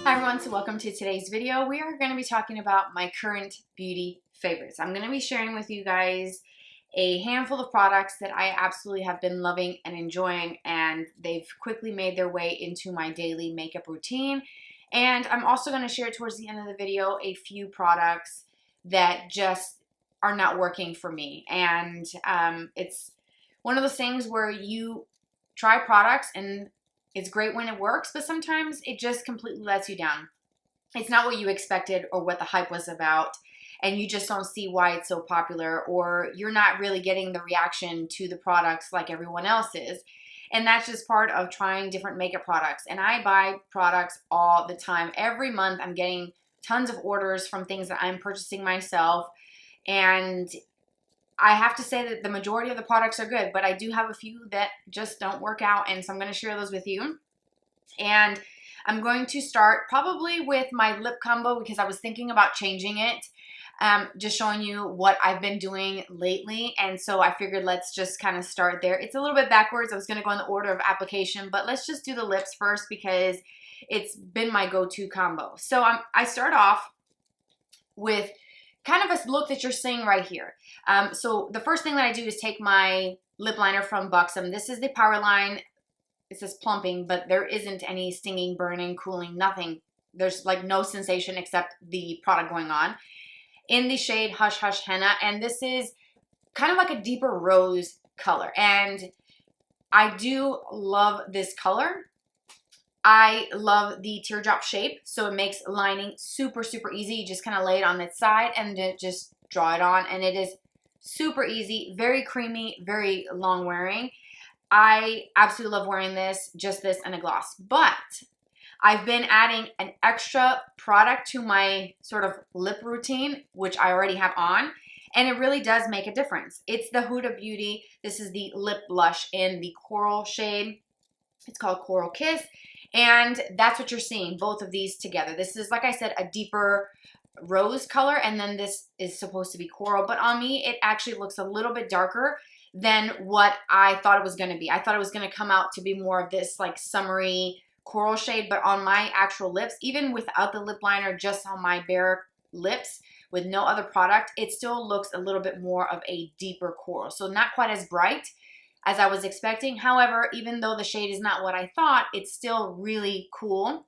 Hi everyone, so welcome to today's video. We are going to be talking about my current beauty favorites. I'm going to be sharing with you guys a handful of products that I absolutely have been loving and enjoying, and they've quickly made their way into my daily makeup routine. And I'm also going to share towards the end of the video a few products that just are not working for me. And it's one of those things where you try products and it's great when it works, but sometimes it just completely lets you down. It's not what you expected or what the hype was about, and you just don't see why it's so popular, or you're not really getting the reaction to the products like everyone else is. And that's just part of trying different makeup products. And I buy products all the time. Every month I'm getting tons of orders from things that I'm purchasing myself. And I have to say that the majority of the products are good, but I do have a few that just don't work out, and so I'm going to share those with you. And I'm going to start probably with my lip combo because I was thinking about changing it, just showing you what I've been doing lately, and so I figured let's just kind of start there. It's a little bit backwards. I was going to go in the order of application, but let's just do the lips first because it's been my go-to combo. So I start off with kind of a look that you're seeing right here. So the first thing that I do is take my lip liner from Buxom. This is the Powerline. It says Plumping, but there isn't any stinging, burning, cooling, nothing. There's like no sensation except the product going on. In the shade Hush Hush Henna, and this is kind of like a deeper rose color. And I do love this color. I love the teardrop shape, so it makes lining super, super easy. You just kind of lay it on its side and then just draw it on, and it is super easy, very creamy, very long wearing. I absolutely love wearing this, just this and a gloss. But I've been adding an extra product to my sort of lip routine, which I already have on, and it really does make a difference. It's the Huda Beauty. This is the lip blush in the coral shade. It's called Coral Kiss. And that's what you're seeing, both of these together. This is, like I said, a deeper rose color, and then this is supposed to be coral. But on me, it actually looks a little bit darker than what I thought it was going to be. I thought it was going to come out to be more of this like summery coral shade, but on my actual lips, even without the lip liner, just on my bare lips with no other product, it still looks a little bit more of a deeper coral. So not quite as bright as I was expecting. However, even though the shade is not what I thought, it's still really cool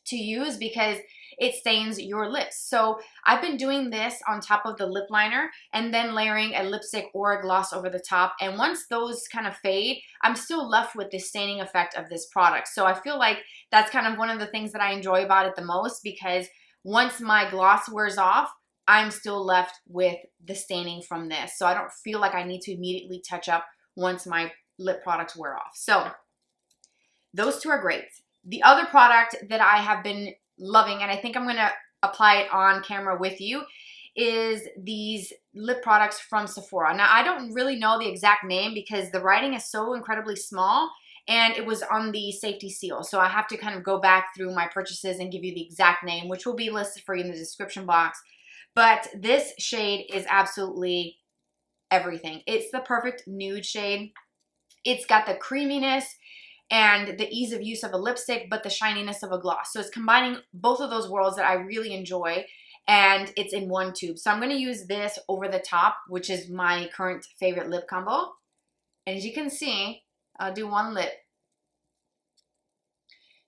to use because it stains your lips. So I've been doing this on top of the lip liner and then layering a lipstick or a gloss over the top. And once those kind of fade, I'm still left with the staining effect of this product. So I feel like that's kind of one of the things that I enjoy about it the most, because once my gloss wears off, I'm still left with the staining from this. So I don't feel like I need to immediately touch up once my lip products wear off. So those two are great. The other product that I have been loving, and I think I'm going to apply it on camera with you, is these lip products from Sephora. Now, I don't really know the exact name because the writing is so incredibly small, and it was on the safety seal. So I have to kind of go back through my purchases and give you the exact name, which will be listed for you in the description box. But this shade is absolutely everything. It's the perfect nude shade. It's got the creaminess and the ease of use of a lipstick, but the shininess of a gloss. So it's combining both of those worlds that I really enjoy, and it's in one tube. So I'm going to use this over the top, which is my current favorite lip combo. And as you can see, I'll do one lip.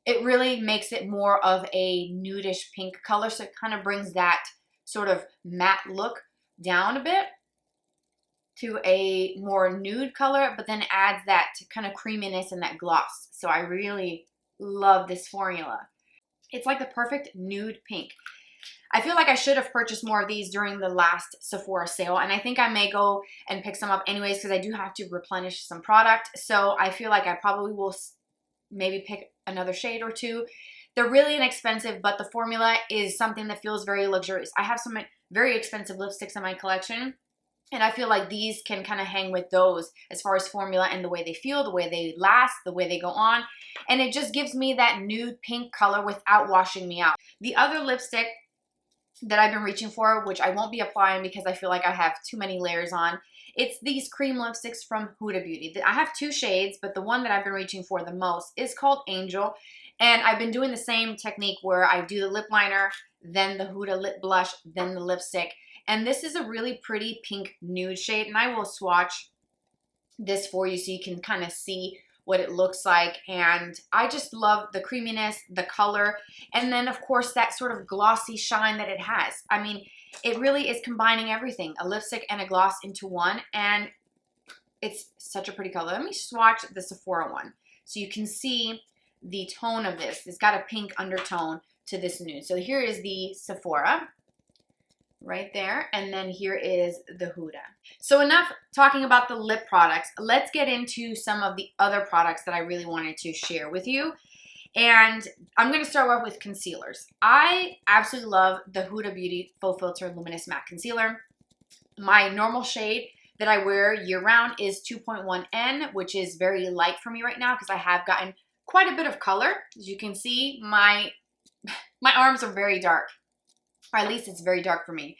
It really makes it more of a nudish pink color, so it kind of brings that sort of matte look down a bit to a more nude color, but then adds that kind of creaminess and that gloss. So I really love this formula. It's like the perfect nude pink. I feel like I should have purchased more of these during the last Sephora sale, and I think I may go and pick some up anyways because I do have to replenish some product. So I feel like I probably will maybe pick another shade or two. They're really inexpensive, but the formula is something that feels very luxurious. I have some very expensive lipsticks in my collection, and I feel like these can kind of hang with those as far as formula and the way they feel, the way they last, the way they go on. And it just gives me that nude pink color without washing me out. The other lipstick that I've been reaching for, which I won't be applying because I feel like I have too many layers on, It's these cream lipsticks from Huda Beauty. I have two shades, but the one that I've been reaching for the most is called Angel. And I've been doing the same technique where I do the lip liner, then the Huda lip blush, then the lipstick. And this is a really pretty pink nude shade, and I will swatch this for you so you can kind of see what it looks like. And I just love the creaminess, the color, and then of course that sort of glossy shine that it has. I mean, it really is combining everything, a lipstick and a gloss into one, and it's such a pretty color. Let me swatch the Sephora one so you can see the tone of this. It's got a pink undertone to this nude. So here is the Sephora right there, and then here is the Huda. So enough talking about the lip products. Let's get into some of the other products that I really wanted to share with you. And I'm going to start off with concealers. I absolutely love the Huda Beauty Faux Filter Luminous Matte Concealer. My normal shade that I wear year-round is 2.1N, which is very light for me right now because I have gotten quite a bit of color. As you can see, my arms are very dark. Or at least it's very dark for me.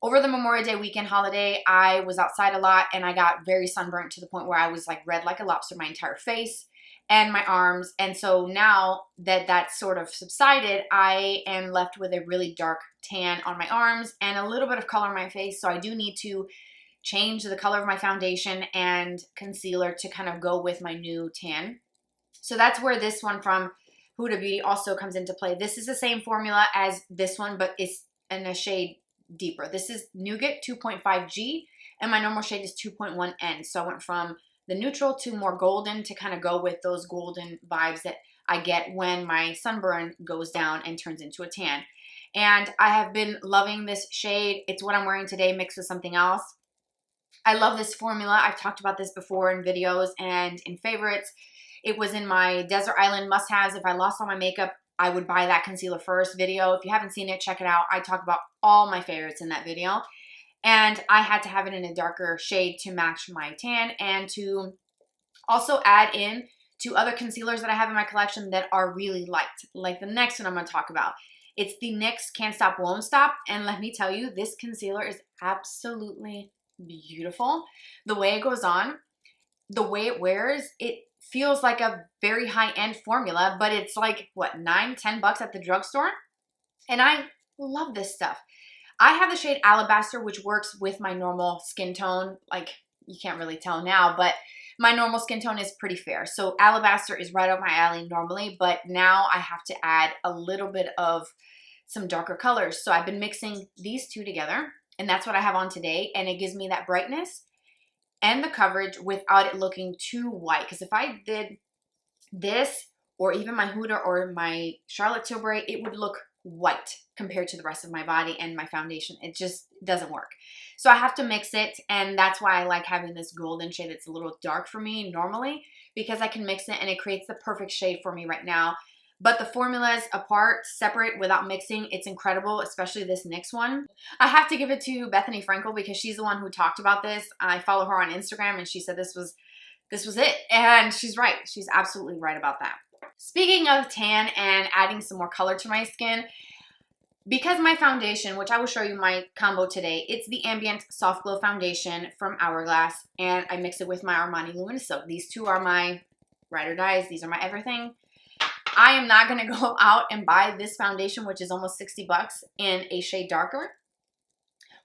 Over the Memorial Day weekend holiday, I was outside a lot and I got very sunburnt to the point where I was like red like a lobster, my entire face and my arms. And so now that that's sort of subsided, I am left with a really dark tan on my arms and a little bit of color on my face. So I do need to change the color of my foundation and concealer to kind of go with my new tan. So that's where this one from Huda Beauty also comes into play. This is the same formula as this one, but it's in a shade deeper. This is Nougat 2.5G, and my normal shade is 2.1N. So I went from the neutral to more golden to kind of go with those golden vibes that I get when my sunburn goes down and turns into a tan. And I have been loving this shade. It's what I'm wearing today mixed with something else. I love this formula. I've talked about this before in videos and in favorites. It was in my Desert Island must-haves. If I lost all my makeup, I would buy that concealer first video. If you haven't seen it, check it out. I talk about all my favorites in that video. And I had to have it in a darker shade to match my tan and to also add in to other concealers that I have in my collection that are really light. Like the next one I'm going to talk about. It's the NYX Can't Stop Won't Stop. And let me tell you, this concealer is absolutely beautiful. The way it goes on, the way it wears, it feels like a very high-end formula, but it's like, what, $9-10 at the drugstore? And I love this stuff. I have the shade Alabaster, which works with my normal skin tone. Like, you can't really tell now, but my normal skin tone is pretty fair. So Alabaster is right up my alley normally, but now I have to add a little bit of some darker colors. So I've been mixing these two together, and that's what I have on today, and it gives me that brightness and the coverage without it looking too white. Because if I did this or even my Huda or my Charlotte Tilbury, it would look white compared to the rest of my body and my foundation. It just doesn't work. So I have to mix it, and that's why I like having this golden shade that's a little dark for me normally, because I can mix it and it creates the perfect shade for me right now. But the formulas apart, separate, without mixing, it's incredible, especially this NYX one. I have to give it to Bethany Frankel because she's the one who talked about this. I follow her on Instagram and she said this was it. And she's right. She's absolutely right about that. Speaking of tan and adding some more color to my skin, because my foundation, which I will show you my combo today, it's the Ambient Soft Glow Foundation from Hourglass, and I mix it with my Armani Luminous Silk. These two are my ride or dies. These are my everything. I am not going to go out and buy this foundation, which is almost $60, in a shade darker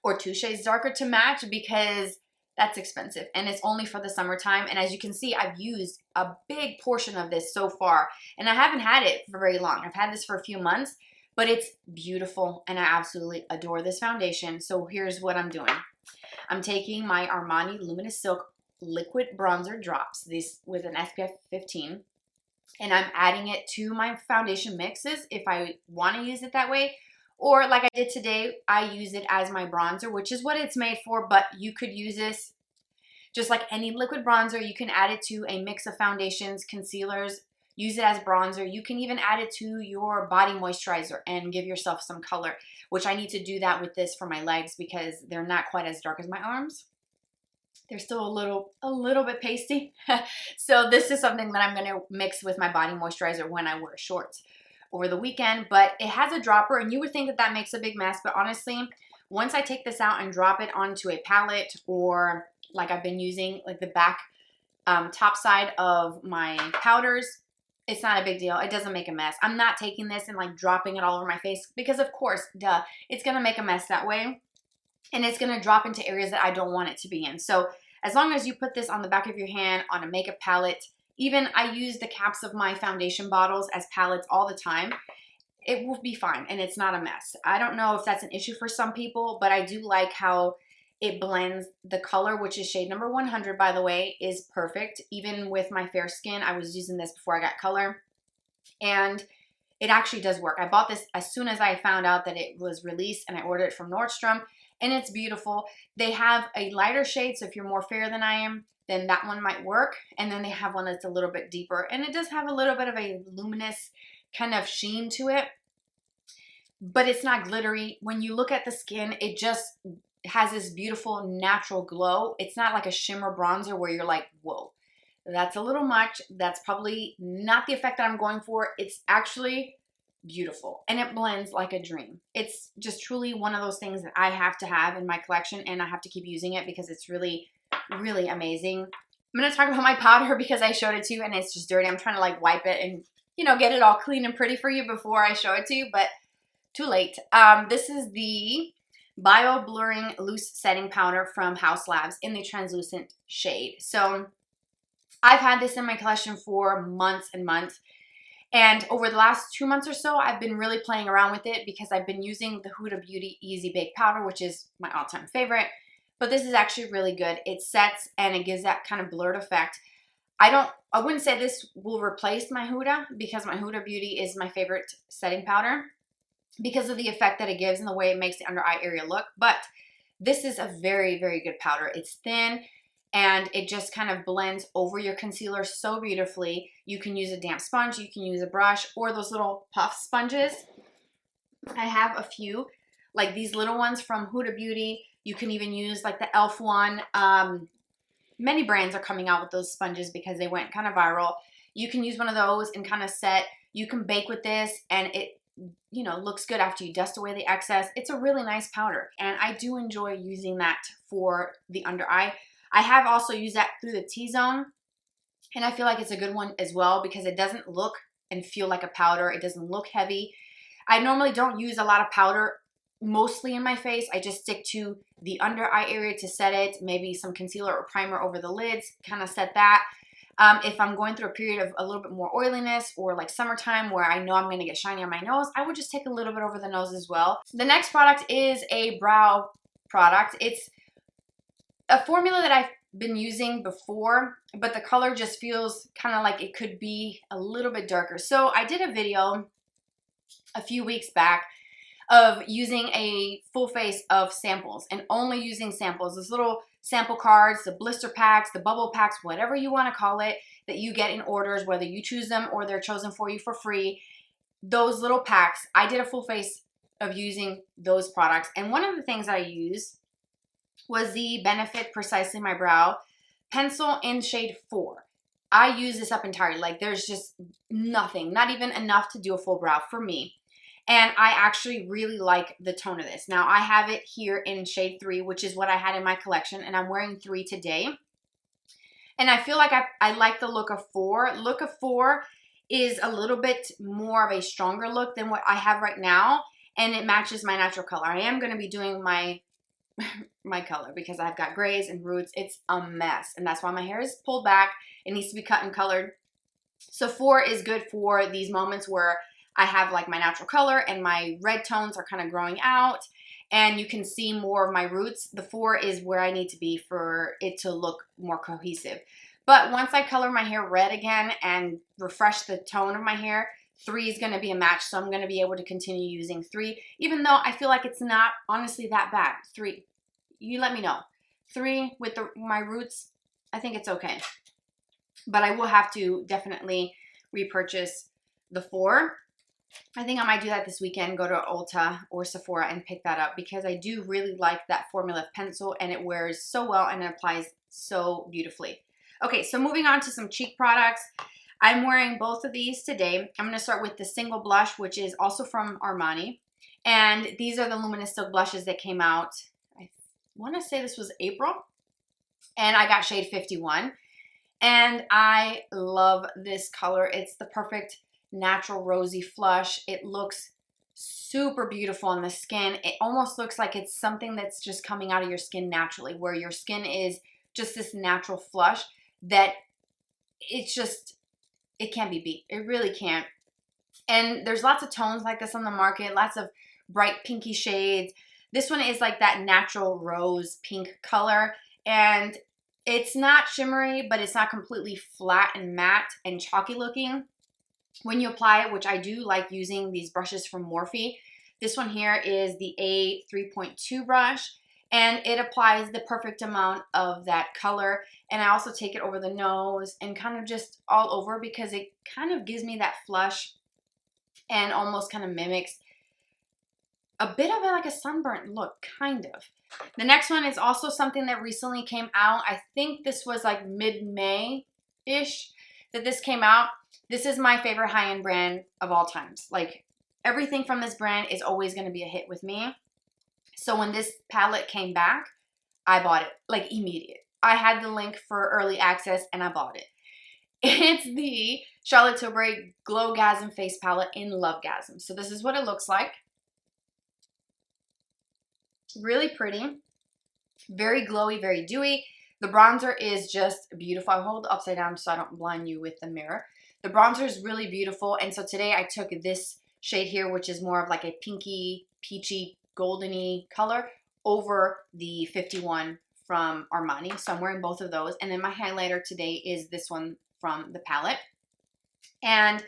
or 2 shades darker to match, because that's expensive and it's only for the summertime. And as you can see, I've used a big portion of this so far, and I haven't had it for very long. I've had this for a few months, but it's beautiful and I absolutely adore this foundation. So here's what I'm doing. I'm taking my Armani Luminous Silk Liquid Bronzer Drops, these with an SPF 15. And I'm adding it to my foundation mixes if I want to use it that way. Or like I did today, I use it as my bronzer, which is what it's made for, but you could use this just like any liquid bronzer. You can add it to a mix of foundations, concealers, use it as bronzer. You can even add it to your body moisturizer and give yourself some color, which I need to do that with this for my legs because they're not quite as dark as my arms. They're still a little bit pasty. So this is something that I'm going to mix with my body moisturizer when I wear shorts over the weekend. But it has a dropper, and you would think that that makes a big mess. But honestly, once I take this out and drop it onto a palette or like I've been using like the back top side of my powders, it's not a big deal. It doesn't make a mess. I'm not taking this and like dropping it all over my face because of course, duh, it's gonna make a mess that way. And it's gonna drop into areas that I don't want it to be in. So as long as you put this on the back of your hand, on a makeup palette, even I use the caps of my foundation bottles as palettes all the time, it will be fine and it's not a mess. I don't know if that's an issue for some people, but I do like how it blends the color, which is shade number 100, by the way, is perfect. Even with my fair skin, I was using this before I got color, and it actually does work. I bought this as soon as I found out that it was released, and I ordered it from Nordstrom, and it's beautiful. They have a lighter shade, so if you're more fair than I am, then that one might work, and then they have one that's a little bit deeper, and it does have a little bit of a luminous kind of sheen to it, but it's not glittery. When you look at the skin, it just has this beautiful natural glow. It's not like a shimmer bronzer where you're like, whoa, that's a little much. That's probably not the effect that I'm going for. It's actually beautiful and it blends like a dream. It's just truly one of those things that I have to have in my collection, and I have to keep using it because it's really, really amazing. I'm going to talk about my powder because I showed it to you and it's just dirty. I'm trying to like wipe it and, you know, get it all clean and pretty for you before I show it to you, but too late. This is the Bio Blurring Loose Setting Powder from Haus Labs in the translucent shade. So I've had this in my collection for months and months, and over the last 2 months or so, I've been really playing around with it because I've been using the Huda Beauty Easy Bake Powder, which is my all-time favorite, but this is actually really good. It sets and it gives that kind of blurred effect. I wouldn't say this will replace my Huda because my Huda Beauty is my favorite setting powder because of the effect that it gives and the way it makes the under eye area look. But this is a very, very good powder. It's thin and it just kind of blends over your concealer so beautifully. You can use a damp sponge, you can use a brush, or those little puff sponges. I have a few, like these little ones from Huda Beauty. You can even use like the e.l.f. one. Many brands are coming out with those sponges because they went kind of viral. You can use one of those and kind of set. You can bake with this and it, you know, looks good after you dust away the excess. It's a really nice powder and I do enjoy using that for the under eye. I have also used that through the T-zone and I feel like it's a good one as well because it doesn't look and feel like a powder. It doesn't look heavy. I normally don't use a lot of powder mostly in my face. I just stick to the under eye area to set it, maybe some concealer or primer over the lids, kind of set that. If I'm going through a period of a little bit more oiliness or like summertime where I know I'm going to get shiny on my nose, I would just take a little bit over the nose as well. The next product is a brow product. It's a formula that I've been using before, but the color just feels kind of like it could be a little bit darker. So I did a video a few weeks back of using a full face of samples and only using samples. Those little sample cards, the blister packs, the bubble packs, whatever you want to call it, that you get in orders, whether you choose them or they're chosen for you for free. Those little packs, I did a full face of using those products. And one of the things I used was the Benefit Precisely My Brow pencil in shade 4. I use this up entirely. Like there's just nothing, not even enough to do a full brow for me. And I actually really like the tone of this. Now, I have it here in shade 3, which is what I had in my collection, and I'm wearing 3 today. And I feel like I like the look of 4. Look of 4 is a little bit more of a stronger look than what I have right now, and it matches my natural color. I am going to be doing my color because I've got grays and roots. It's a mess, and that's why my hair is pulled back. It needs to be cut and colored. So 4 is good for these moments where I have like my natural color and my red tones are kind of growing out and you can see more of my roots. The 4 is where I need to be for it to look more cohesive. But once I color my hair red again and refresh the tone of my hair, 3 is going to be a match. So I'm going to be able to continue using 3, even though I feel like it's not honestly that bad. 3, you let me know. 3 with my roots, I think it's okay. But I will have to definitely repurchase the 4. I think I might do that this weekend, go to Ulta or Sephora and pick that up because I do really like that formula pencil and it wears so well and it applies so beautifully. Okay, so moving on to some cheek products. I'm wearing both of these today. I'm going to start with the single blush, which is also from Armani. And these are the Luminous Silk blushes that came out, I want to say this was April. and I got shade 51. And I love this color. It's the perfect natural rosy flush. It looks super beautiful on the skin. It almost looks like it's something that's just coming out of your skin naturally, where your skin is just this natural flush that it's just, it can't be beat. It really can't. And there's lots of tones like this on the market, lots of bright pinky shades. This one is like that natural rose pink color, and it's not shimmery, but it's not completely flat and matte and chalky looking when you apply it, which I do like using these brushes from Morphe. This one here is the A 3.2 brush, and it applies the perfect amount of that color. And I also take it over the nose and kind of just all over, because it kind of gives me that flush and almost kind of mimics a bit of like a sunburnt look, kind of. The next one is also something that recently came out. I think this was like mid-May-ish that this came out. This is my favorite high-end brand of all times. Like, everything from this brand is always going to be a hit with me. So when this palette came back, I bought it, like immediate. I had the link for early access and I bought it. It's the Charlotte Tilbury Glowgasm Face Palette in Lovegasm. So this is what it looks like. Really pretty, very glowy, very dewy. The bronzer is just beautiful. I hold it upside down so I don't blind you with the mirror. The bronzer is really beautiful, and so today I took this shade here, which is more of like a pinky, peachy, goldeny color, over the 51 from Armani. So I'm wearing both of those, and then my highlighter today is this one from the palette. And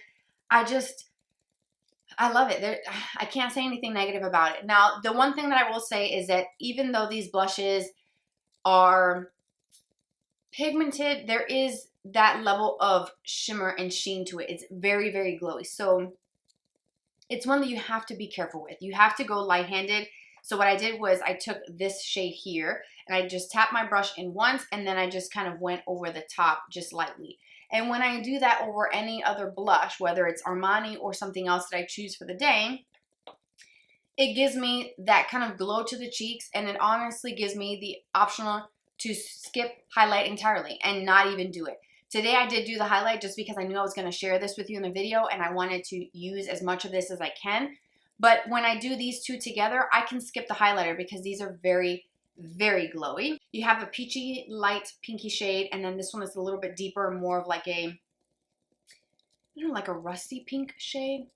I love it. I can't say anything negative about it. Now, the one thing that I will say is that even though these blushes are pigmented, there is that level of shimmer and sheen to it. It's very, very glowy. So it's one that you have to be careful with. You have to go light-handed. So what I did was I took this shade here and I just tapped my brush in once, and then I just kind of went over the top just lightly. And when I do that over any other blush, whether it's Armani or something else that I choose for the day, it gives me that kind of glow to the cheeks, and it honestly gives me the optional to skip highlight entirely and not even do it. Today I did do the highlight just because I knew I was going to share this with you in the video, and I wanted to use as much of this as I can. But when I do these two together, I can skip the highlighter because these are very, very glowy. You have a peachy, light, pinky shade, and then this one is a little bit deeper, more of like a, you know, like a rusty pink shade.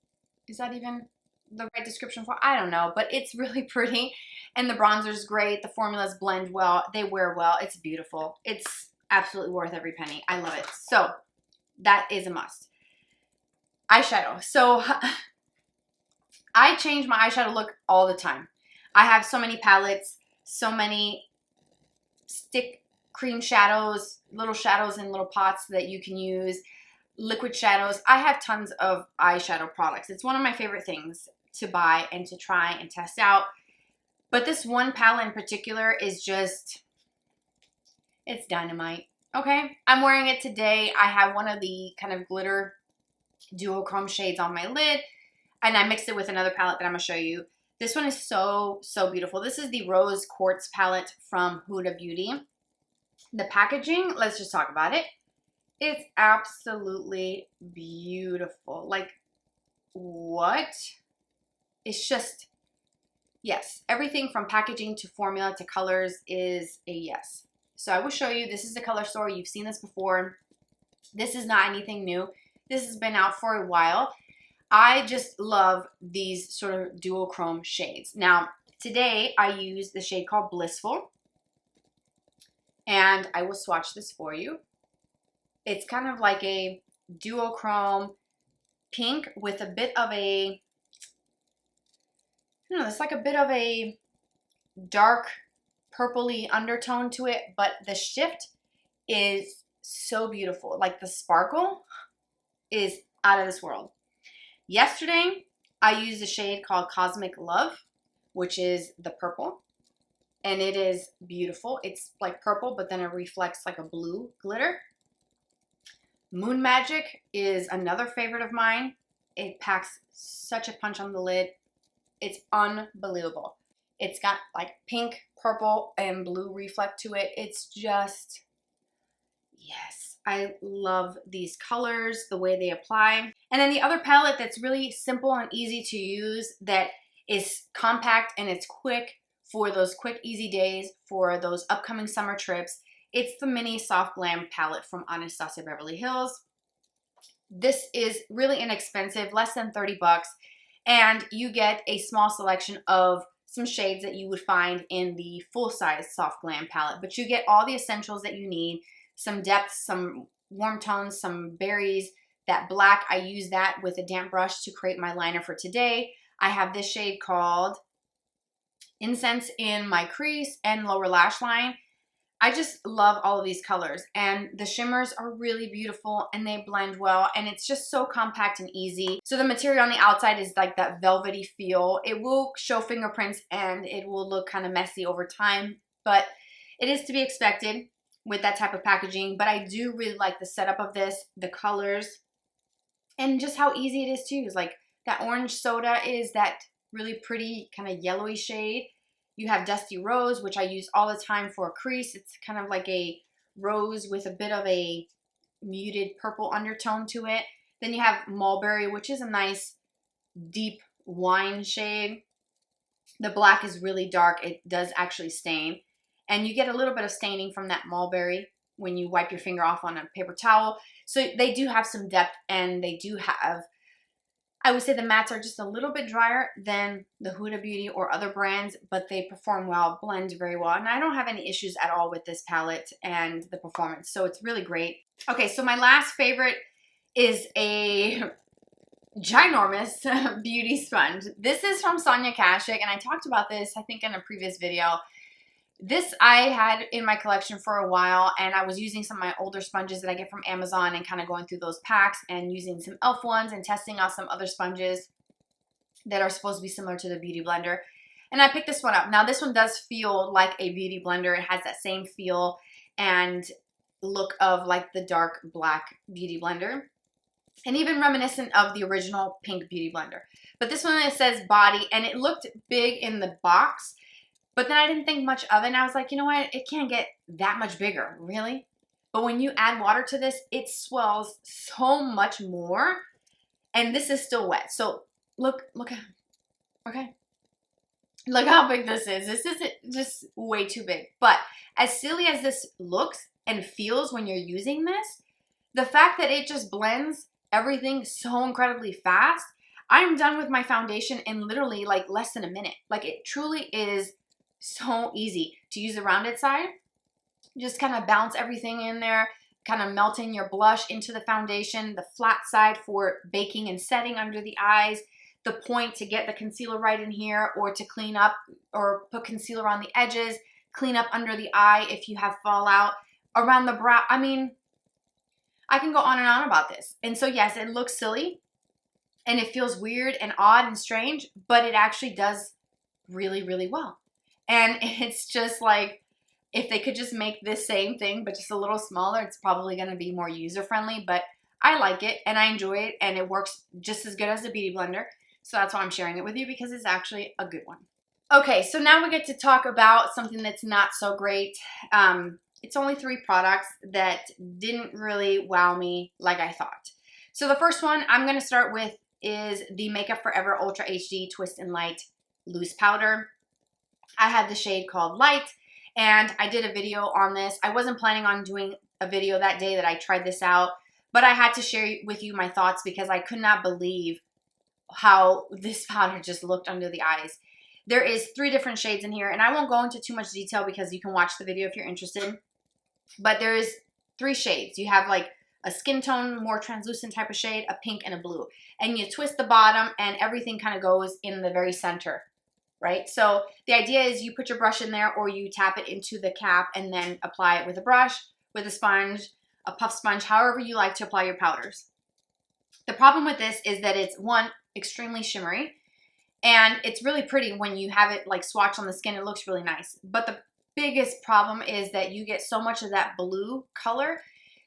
Is that even the right description for it? I don't know, but it's really pretty. And the bronzer's great. The formulas blend well. They wear well. It's beautiful. It's absolutely worth every penny. I love it. So that is a must. Eyeshadow. So I change my eyeshadow look all the time. I have so many palettes, so many stick cream shadows, little shadows in little pots that you can use, liquid shadows. I have tons of eyeshadow products. It's one of my favorite things to buy and to try and test out. But this one palette in particular is just, it's dynamite. Okay, I'm wearing it today. I have one of the kind of glitter duochrome shades on my lid, and I mixed it with another palette that I'm going to show you. This one is so, so beautiful. This is the Rose Quartz palette from Huda Beauty. The packaging, let's just talk about it. It's absolutely beautiful. Like, what? It's just, yes. Everything from packaging to formula to colors is a yes. So I will show you. This is the color story. You've seen this before. This is not anything new. This has been out for a while. I just love these sort of duochrome shades. Now, today I use the shade called Blissful, and I will swatch this for you. It's kind of like a duochrome pink with a bit of a, I don't know, it's like a bit of a dark purpley undertone to it, but the shift is so beautiful. Like, the sparkle is out of this world. Yesterday, I used a shade called Cosmic Love, which is the purple, and it is beautiful. It's like purple, but then it reflects like a blue glitter. Moon Magic is another favorite of mine. It packs such a punch on the lid. It's unbelievable. It's got like pink, purple, and blue reflect to it. It's just, yes, I love these colors, the way they apply. And then the other palette that's really simple and easy to use, that is compact and it's quick for those quick, easy days, for those upcoming summer trips. It's the Mini Soft Glam palette from Anastasia Beverly Hills. This is really inexpensive, less than 30 bucks, and you get a small selection of some shades that you would find in the full-size Soft Glam palette, but you get all the essentials that you need, some depth, some warm tones, some berries. That black, I use that with a damp brush to create my liner for today. I have this shade called Incense in my crease and lower lash line. I just love all of these colors, and the shimmers are really beautiful and they blend well, and it's just so compact and easy. So the material on the outside is like that velvety feel. It will show fingerprints and it will look kind of messy over time, but it is to be expected with that type of packaging. But I do really like the setup of this, the colors, and just how easy it is to use. Like that orange soda is that really pretty kind of yellowy shade. You have Dusty Rose, which I use all the time for a crease. It's kind of like a rose with a bit of a muted purple undertone to it. Then you have Mulberry, which is a nice deep wine shade. The black is really dark. It does actually stain. And you get a little bit of staining from that Mulberry when you wipe your finger off on a paper towel. So they do have some depth, and they do have, I would say the mattes are just a little bit drier than the Huda Beauty or other brands, but they perform well, blend very well. And I don't have any issues at all with this palette and the performance. So it's really great. Okay, so my last favorite is a ginormous beauty sponge. This is from Sonia Kashuk, and I talked about this, I think, in a previous video. This I had in my collection for a while, and I was using some of my older sponges that I get from Amazon and kind of going through those packs and using some e.l.f. ones and testing out some other sponges that are supposed to be similar to the Beauty Blender. And I picked this one up. Now this one does feel like a Beauty Blender. It has that same feel and look of like the dark black Beauty Blender, and even reminiscent of the original pink Beauty Blender. But this one, it says body, and it looked big in the box. But then I didn't think much of it, and I was like, you know what? It can't get that much bigger, really? But when you add water to this, it swells so much more, and this is still wet. So look at, okay. Look how big this is. This is just way too big. But as silly as this looks and feels when you're using this, the fact that it just blends everything so incredibly fast, I'm done with my foundation in literally like less than a minute. Like it truly is so easy to use the rounded side. Just kind of bounce everything in there, kind of melting your blush into the foundation. The flat side for baking and setting under the eyes. The point to get the concealer right in here, or to clean up or put concealer on the edges. Clean up under the eye if you have fallout. Around the brow. I mean, I can go on and on about this. And so yes, it looks silly and it feels weird and odd and strange, but it actually does really, really well. And it's just like, if they could just make this same thing, but just a little smaller, it's probably going to be more user-friendly. But I like it, and I enjoy it, and it works just as good as the Beauty Blender. So that's why I'm sharing it with you, because it's actually a good one. Okay, so now we get to talk about something that's not so great. It's only 3 products that didn't really wow me like I thought. So the first one I'm going to start with is the Makeup Forever Ultra HD Twist and Light Loose Powder. I had the shade called Light, and I did a video on this. I wasn't planning on doing a video that day that I tried this out, but I had to share with you my thoughts because I could not believe how this powder just looked under the eyes. There is 3 different shades in here, and I won't go into too much detail because you can watch the video if you're interested. But there is 3 shades. You have like a skin tone, more translucent type of shade, a pink, and a blue. And you twist the bottom, and everything kind of goes in the very center. Right? So the idea is you put your brush in there, or you tap it into the cap and then apply it with a brush, with a sponge, a puff sponge, however you like to apply your powders. The problem with this is that it's, one, extremely shimmery, and it's really pretty when you have it like swatched on the skin. It looks really nice. But the biggest problem is that you get so much of that blue color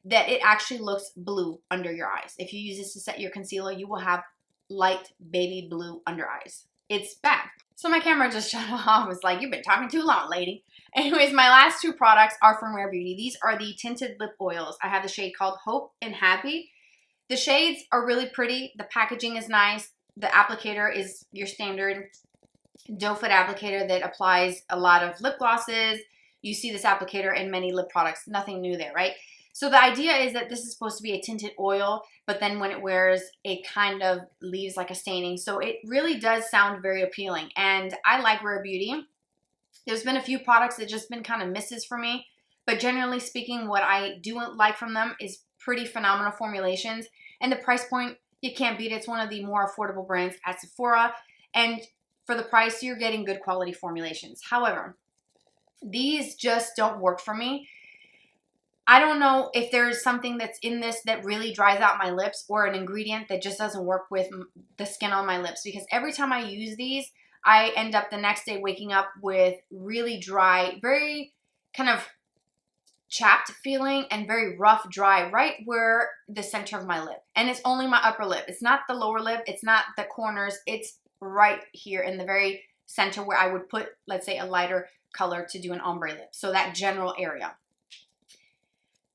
that it actually looks blue under your eyes. If you use this to set your concealer, you will have light baby blue under eyes. It's bad. So my camera just shut off. I was like, you've been talking too long, lady. Anyways, my last two products are from Rare Beauty. These are the tinted lip oils. I have the shade called Hope and Happy. The shades are really pretty. The packaging is nice. The applicator is your standard doe foot applicator that applies a lot of lip glosses. You see this applicator in many lip products. Nothing new there, right? So the idea is that this is supposed to be a tinted oil, but then when it wears, it kind of leaves like a staining. So it really does sound very appealing. And I like Rare Beauty. There's been a few products that just been kind of misses for me. But generally speaking, what I do like from them is pretty phenomenal formulations. And the price point, you can't beat it. It's one of the more affordable brands at Sephora. And for the price, you're getting good quality formulations. However, these just don't work for me. I don't know if there's something that's in this that really dries out my lips or an ingredient that just doesn't work with the skin on my lips, because every time I use these, I end up the next day waking up with really dry, very kind of chapped feeling and very rough, dry right where the center of my lip. And it's only my upper lip. It's not the lower lip. It's not the corners. It's right here in the very center where I would put, let's say, a lighter color to do an ombre lip. So that general area.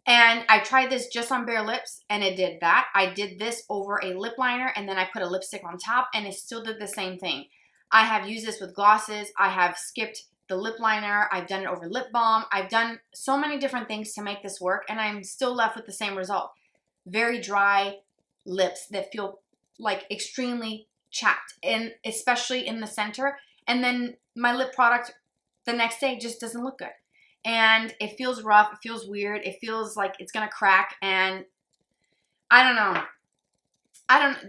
And I tried this just on bare lips and it did that. I did this over a lip liner and then I put a lipstick on top and it still did the same thing. I have used this with glosses. I have skipped the lip liner. I've done it over lip balm. I've done so many different things to make this work and I'm still left with the same result. Very dry lips that feel like extremely chapped, and especially in the center. And then my lip product the next day just doesn't look good. And it feels rough, it feels weird, it feels like it's gonna crack, and I don't know.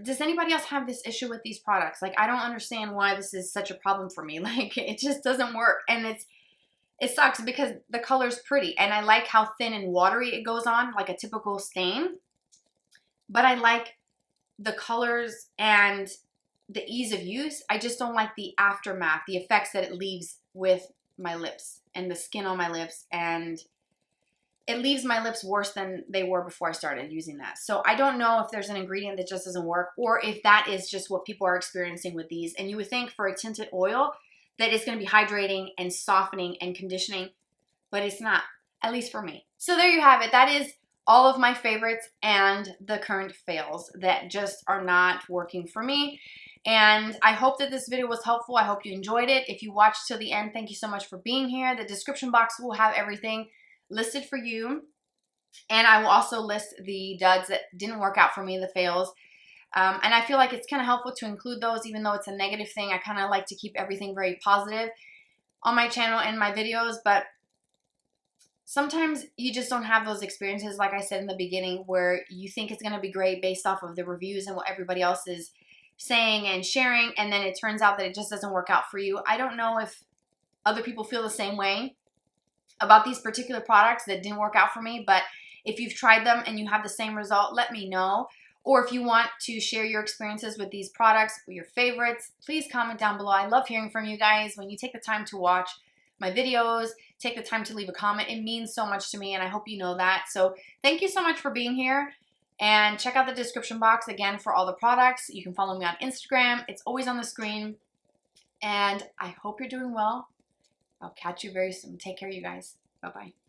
Does anybody else have this issue with these products? Like, I don't understand why this is such a problem for me. Like, it just doesn't work, and it sucks because the color's pretty, and I like how thin and watery it goes on, like a typical stain, but I like the colors and the ease of use. I just don't like the aftermath, the effects that it leaves with my lips and the skin on my lips, and it leaves my lips worse than they were before I started using that. So I don't know if there's an ingredient that just doesn't work or if that is just what people are experiencing with these. And you would think for a tinted oil that it's going to be hydrating and softening and conditioning, but it's not, at least for me. So there you have it. That is all of my favorites and the current fails that just are not working for me. And I hope that this video was helpful. I hope you enjoyed it. If you watched till the end, thank you so much for being here. The description box will have everything listed for you. And I will also list the duds that didn't work out for me, the fails. And I feel like it's kind of helpful to include those, even though it's a negative thing. I kind of like to keep everything very positive on my channel and my videos. But sometimes you just don't have those experiences, like I said in the beginning, where you think it's going to be great based off of the reviews and what everybody else is saying and sharing, and then it turns out that it just doesn't work out for you. I don't know if other people feel the same way about these particular products that didn't work out for me, but if you've tried them and you have the same result, let me know. Or if you want to share your experiences with these products or your favorites, please comment down below. I love hearing from you guys. When you take the time to watch my videos, take the time to leave a comment, it means so much to me, and I hope you know that. So thank you so much for being here. And check out the description box again for all the products. You can follow me on Instagram. It's always on the screen. And I hope you're doing well. I'll catch you very soon. Take care, you guys. Bye-bye.